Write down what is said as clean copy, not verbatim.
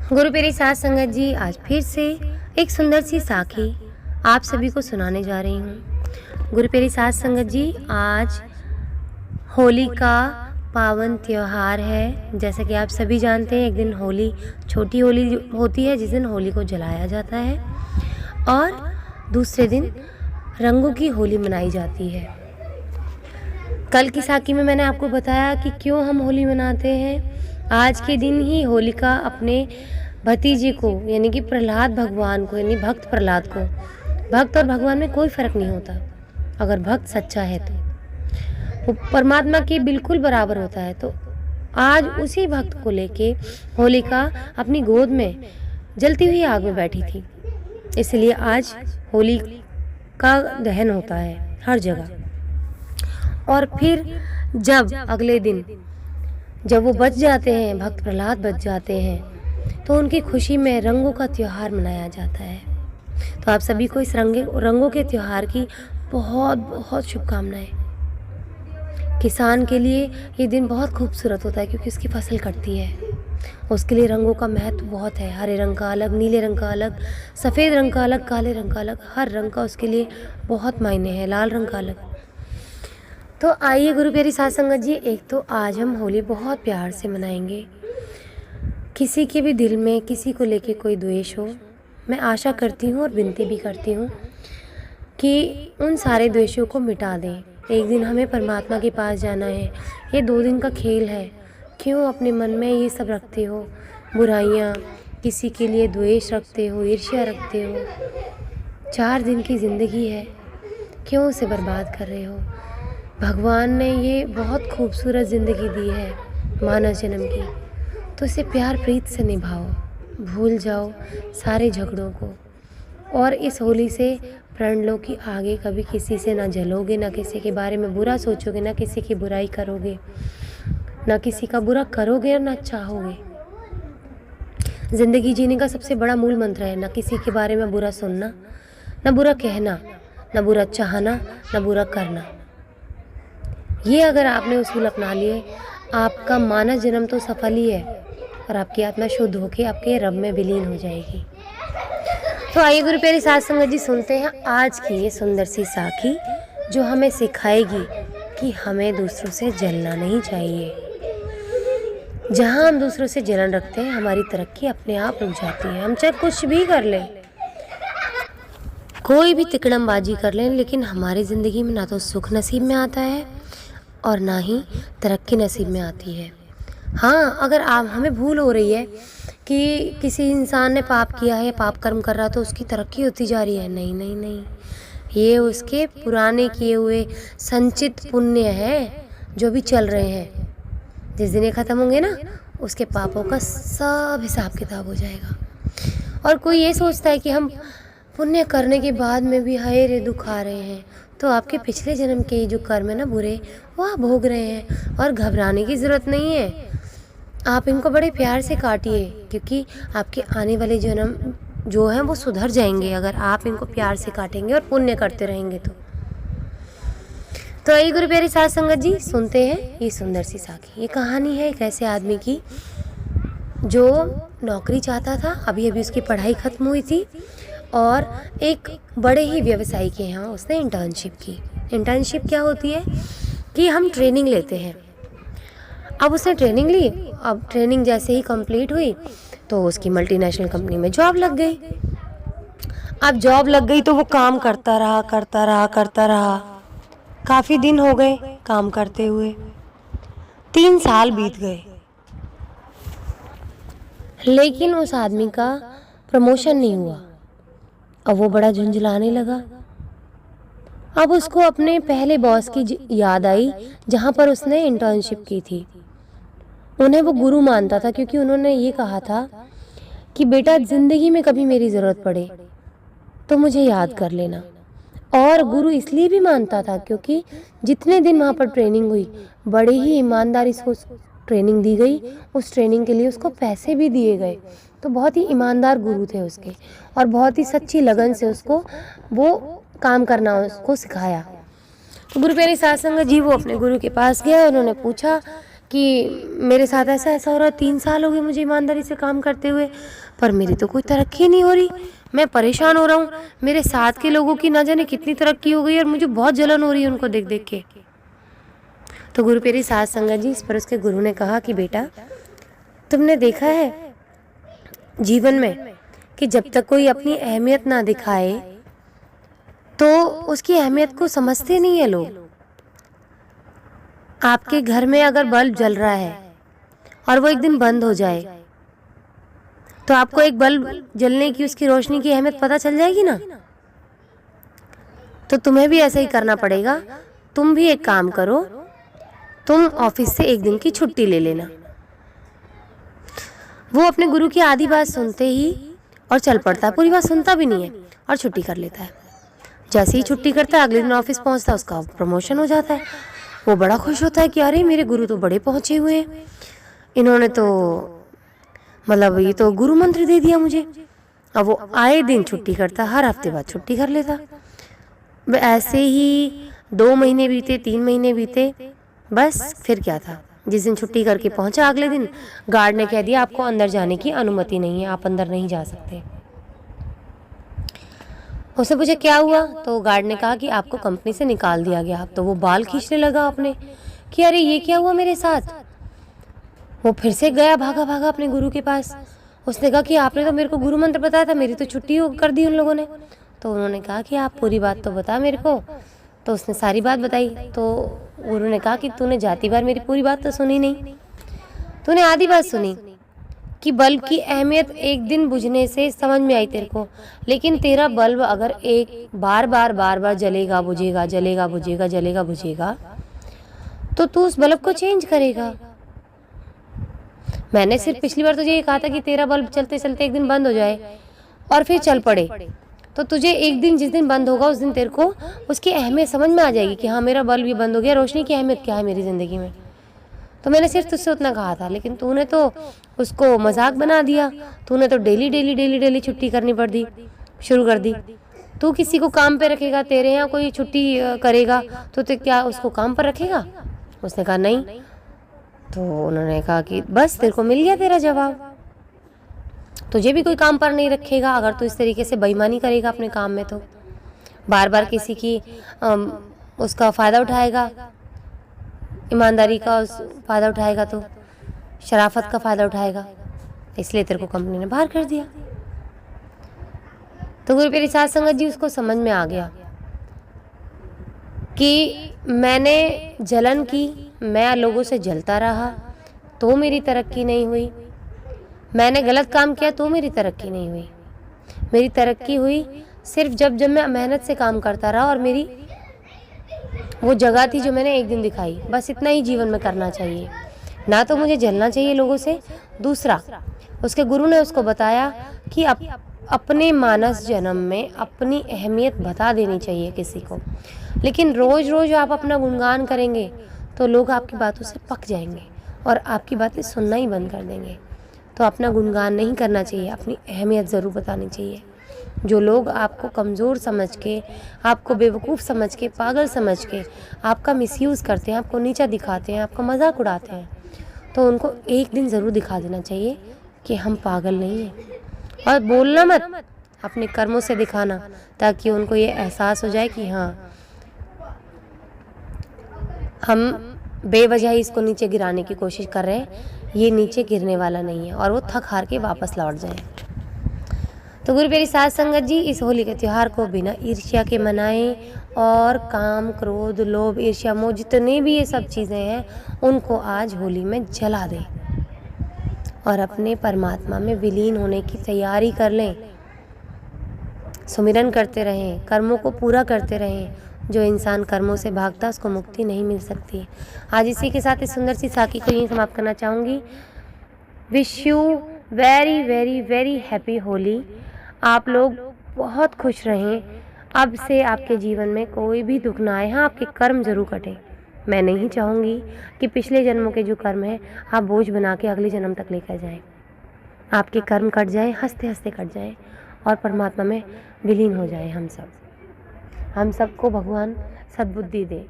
गुरु प्यारी साध संगत जी, आज फिर से एक सुंदर सी साखी आप सभी को सुनाने जा रही हूँ। गुरु प्यारी साध संगत जी, आज होली का पावन त्योहार है। जैसा कि आप सभी जानते हैं, एक दिन होली, छोटी होली होती है जिस दिन होली को जलाया जाता है, और दूसरे दिन रंगों की होली मनाई जाती है। कल की साखी में मैंने आपको बताया कि क्यों हम होली मनाते हैं। आज के दिन ही होलिका अपने भतीजे को, यानी कि प्रहलाद भगवान को, यानी भक्त प्रहलाद को, भक्त और भगवान में कोई फर्क नहीं होता। अगर भक्त सच्चा है तो वो परमात्मा के बिल्कुल बराबर होता है। तो आज उसी भक्त को लेके होलिका अपनी गोद में जलती हुई आग में बैठी थी, इसलिए आज होली का दहन होता है हर जगह। और फिर जब अगले दिन जब वो बच जाते हैं, भक्त प्रहलाद बच जाते हैं, तो उनकी खुशी में रंगों का त्यौहार मनाया जाता है। तो आप सभी को इस रंगों के त्यौहार की बहुत बहुत शुभकामनाएं। किसान के लिए ये दिन बहुत खूबसूरत होता है, क्योंकि उसकी फसल कटती है। उसके लिए रंगों का महत्व बहुत है। हरे रंग का अलग, नीले रंग का अलग, सफ़ेद रंग का अलग, काले रंग का अलग, हर रंग का उसके लिए बहुत मायने हैं। लाल रंग का अलग। तो आइए गुरु प्यारी साध संगत जी, एक तो आज हम होली बहुत प्यार से मनाएंगे। किसी के भी दिल में किसी को लेके कोई द्वेष हो, मैं आशा करती हूँ और विनती भी करती हूँ कि उन सारे द्वेषों को मिटा दें। एक दिन हमें परमात्मा के पास जाना है। ये 2 दिन का खेल है। क्यों अपने मन में ये सब रखते हो, बुराइयाँ, किसी के लिए द्वेष रखते हो, ईर्ष्या रखते हो। 4 दिन की ज़िंदगी है, क्यों उसे बर्बाद कर रहे हो। भगवान ने ये बहुत खूबसूरत ज़िंदगी दी है मानव जन्म की, तो इसे प्यार प्रीत से निभाओ। भूल जाओ सारे झगड़ों को, और इस होली से प्रण लो कि आगे कभी किसी से ना जलोगे, ना किसी के बारे में बुरा सोचोगे, ना किसी की बुराई करोगे, ना किसी का बुरा करोगे और ना चाहोगे। ज़िंदगी जीने का सबसे बड़ा मूल मंत्र है ना किसी के बारे में बुरा सुनना, ना बुरा कहना, ना बुरा चाहना, ना बुरा करना। ये अगर आपने उसूल अपना लिए, आपका मानव जन्म तो सफल ही है, और आपकी आत्मा शुद्ध होकर आपके रब में विलीन हो जाएगी। तो आइए गुरु प्यारी साध संगत जी, सुनते हैं आज की ये सुंदर सी साखी, जो हमें सिखाएगी कि हमें दूसरों से जलना नहीं चाहिए। जहाँ हम दूसरों से जलन रखते हैं, हमारी तरक्की अपने आप रुक जाती है। हम चाहे कुछ भी कर लें, कोई भी तिकड़मबाजी कर लें, लेकिन हमारी ज़िंदगी में ना तो सुख नसीब में आता है और ना ही तरक्की नसीब में आती है। हाँ, अगर हमें भूल हो रही है कि किसी इंसान ने पाप किया है, पाप कर्म कर रहा, तो उसकी तरक्की होती जा रही है, नहीं नहीं नहीं, ये उसके पुराने किए हुए संचित पुण्य हैं जो भी चल रहे हैं। जिस दिन ये ख़त्म होंगे ना, उसके पापों का सब हिसाब किताब हो जाएगा। और कोई ये सोचता है कि हम पुण्य करने के बाद में भी हाय रे दुख आ रहे हैं, तो आपके पिछले जन्म के जो कर्म है ना बुरे, वो आप भोग रहे हैं, और घबराने की ज़रूरत नहीं है। आप इनको बड़े प्यार से काटिए, क्योंकि आपके आने वाले जन्म जो हैं वो सुधर जाएंगे अगर आप इनको प्यार से काटेंगे और पुण्य करते रहेंगे। तो आइए गुरु प्यारी साध संगत जी, सुनते हैं ये सुंदर सी साखी। ये कहानी है एक ऐसे आदमी की जो नौकरी चाहता था। अभी अभी उसकी पढ़ाई ख़त्म हुई थी, और एक बड़े ही व्यवसायी के यहाँ उसने इंटर्नशिप की। इंटर्नशिप क्या होती है कि हम ट्रेनिंग लेते हैं। अब उसने ट्रेनिंग ली। अब ट्रेनिंग जैसे ही कंप्लीट हुई तो उसकी मल्टीनेशनल कंपनी में जॉब लग गई। अब जॉब लग गई तो वो काम करता रहा। काफ़ी दिन हो गए काम करते हुए, 3 साल बीत गए, लेकिन उस आदमी का प्रमोशन नहीं हुआ। अब वो बड़ा झुंझलाने लगा। अब उसको अपने पहले बॉस की याद आई, जहाँ पर उसने इंटर्नशिप की थी। उन्हें वो गुरु मानता था, क्योंकि उन्होंने ये कहा था कि बेटा, ज़िंदगी में कभी मेरी ज़रूरत पड़े तो मुझे याद कर लेना। और गुरु इसलिए भी मानता था क्योंकि जितने दिन वहाँ पर ट्रेनिंग हुई, बड़े ही ईमानदारी से उस ट्रेनिंग दी गई। उस ट्रेनिंग के लिए उसको पैसे भी दिए गए। तो बहुत ही ईमानदार गुरु थे उसके, और बहुत ही सच्ची लगन से उसको वो काम करना उसको सिखाया। तो गुरु प्यारे साध संगत जी, वो अपने गुरु के पास गया। उन्होंने पूछा कि मेरे साथ ऐसा ऐसा हो रहा है, 3 साल हो गए मुझे ईमानदारी से काम करते हुए, पर मेरी तो कोई तरक्की नहीं हो रही, मैं परेशान हो रहा हूँ। मेरे साथ के लोगों की ना जाने कितनी तरक्की हो गई और मुझे बहुत जलन हो रही है उनको देख देख के। तो गुरु प्यारी साध संगत जी, इस पर उसके गुरु ने कहा कि बेटा, तुमने देखा है जीवन में कि जब तक कोई अपनी अहमियत ना दिखाए तो उसकी अहमियत को समझते नहीं है लोग। आपके घर में अगर बल्ब जल रहा है और वो एक दिन बंद हो जाए तो आपको एक बल्ब जलने की, उसकी रोशनी की अहमियत पता चल जाएगी ना। तो तुम्हें भी ऐसा ही करना पड़ेगा। तुम भी एक काम करो, तुम ऑफिस से एक दिन की छुट्टी ले लेना। वो अपने गुरु की आधी बात सुनते ही और चल पड़ता है, पूरी बात सुनता भी नहीं है और छुट्टी कर लेता है। जैसे ही छुट्टी करता है अगले दिन ऑफिस पहुंचता है, उसका प्रमोशन हो जाता है। वो बड़ा खुश होता है कि अरे मेरे गुरु तो बड़े पहुंचे हुए हैं, इन्होंने तो मतलब ये तो गुरु मंत्र दे दिया मुझे। अब वो आए दिन छुट्टी करता, हर हफ्ते बाद छुट्टी कर लेता। ऐसे ही 2 महीने बीते, 3 महीने बीते, बस फिर क्या था, जिस दिन छुट्टी करके पहुंचा अगले दिन गार्ड ने कह दिया आपको अंदर जाने की अनुमति नहीं है, आप अंदर नहीं जा सकते। उससे पूछा क्या हुआ, तो गार्ड ने कहा कि आपको कंपनी से निकाल दिया गया। तो वो बाल खींचने लगा अपने कि अरे ये क्या हुआ मेरे साथ। वो फिर से गया, भागा भागा अपने गुरु के पास। उसने कहा कि आपने तो मेरे को गुरु मंत्र बताया था, मेरी तो छुट्टी कर दी उन लोगों ने। तो उन्होंने कहा कि आप पूरी बात तो बता मेरे को। तो उसने सारी बात बताई। तो गुरु ने कहा कि तूने जाती बार मेरी पूरी बात तो सुनी नहीं, तूने आधी बात सुनी कि बल्ब की अहमियत एक दिन बुझने से समझ में आई तेरे को, लेकिन तेरा बल्ब अगर एक बार बार जलेगा बुझेगा, जलेगा बुझेगा, जलेगा बुझेगा, तो तू उस बल्ब को चेंज करेगा। मैंने सिर्फ पिछली बार तुझे ये कहा था कि तेरा बल्ब चलते चलते एक दिन बंद हो जाए और फिर चल पड़े, तो तुझे एक दिन, जिस दिन बंद होगा उस दिन तेरे को उसकी अहमियत समझ में आ जाएगी कि हाँ मेरा बल्ब भी बंद हो गया, रोशनी की अहमियत क्या है मेरी ज़िंदगी में। तो मैंने सिर्फ तुझसे उतना कहा था, लेकिन तूने तो उसको मजाक बना दिया। तूने तो डेली छुट्टी करनी पड़ दी, शुरू कर दी। तू किसी को काम पे रखेगा, तेरे यहाँ कोई छुट्टी करेगा तो क्या उसको काम पर रखेगा? उसने कहा नहीं। तो उन्होंने कहा कि बस तेरे को मिल गया तेरा जवाब, तुझे भी कोई काम पर नहीं रखेगा अगर तू इस तरीके से बेईमानी करेगा अपने काम में। तो बार बार किसी की उसका फ़ायदा उठाएगा, ईमानदारी का फ़ायदा उठाएगा, तो शराफत का फ़ायदा उठाएगा, इसलिए तेरे को कंपनी ने बाहर कर दिया। तो गुरु प्यारी साध संगत जी, उसको समझ में आ गया कि मैंने जलन की, मैं लोगों से जलता रहा तो मेरी तरक्की नहीं हुई, मैंने गलत काम किया तो मेरी तरक्की नहीं हुई। मेरी तरक्की हुई सिर्फ जब मैं मेहनत से काम करता रहा और मेरी वो जगह थी जो मैंने एक दिन दिखाई। बस इतना ही जीवन में करना चाहिए, ना तो मुझे जलना चाहिए लोगों से। दूसरा, उसके गुरु ने उसको बताया कि अपने मानस जन्म में अपनी अहमियत बता देनी चाहिए किसी को, लेकिन रोज़ रोज़ आप अपना गुणगान करेंगे तो लोग आपकी बातों से पक जाएंगे और आपकी बातें सुनना ही बंद कर देंगे। तो अपना गुणगान नहीं करना चाहिए, अपनी अहमियत ज़रूर बतानी चाहिए। जो लोग आपको कमज़ोर समझ के, आपको बेवकूफ़ समझ के, पागल समझ के आपका मिसयूज़ करते हैं, आपको नीचा दिखाते हैं, आपका मजाक उड़ाते हैं, तो उनको एक दिन ज़रूर दिखा देना चाहिए कि हम पागल नहीं हैं। और बोलना मत, अपने कर्मों से दिखाना, ताकि उनको ये एहसास हो जाए कि हाँ हम बेवजह ही इसको नीचे गिराने की कोशिश कर रहे हैं, ये नीचे गिरने वाला नहीं है, और वो थक हार के वापस लौट जाएं। तो गुरु प्यारी साध संगत जी, इस होली के त्यौहार को बिना ईर्ष्या के मनाएं और काम, क्रोध, लोभ, ईर्ष्या, मोह, जितने भी ये सब चीज़ें हैं उनको आज होली में जला दें और अपने परमात्मा में विलीन होने की तैयारी कर लें। सुमिरन करते रहें, कर्मों को पूरा करते रहें। जो इंसान कर्मों से भागता उसको मुक्ति नहीं मिल सकती। आज इसी के साथ इस सुंदर सी साखी को यहीं समाप्त करना चाहूँगी। Wish you very very very happy Holi. आप लोग बहुत खुश रहें। अब से आपके जीवन में कोई भी दुख ना आए। हाँ, आपके कर्म जरूर कटें। मैं नहीं चाहूँगी कि पिछले जन्मों के जो कर्म हैं आप बोझ बना के अगले जन्म तक लेकर जाएं। आपके कर्म कट जाएं, हंसते हंसते कट जाएं और परमात्मा में विलीन हो जाएं। हम सबको भगवान सद्बुद्धि दे।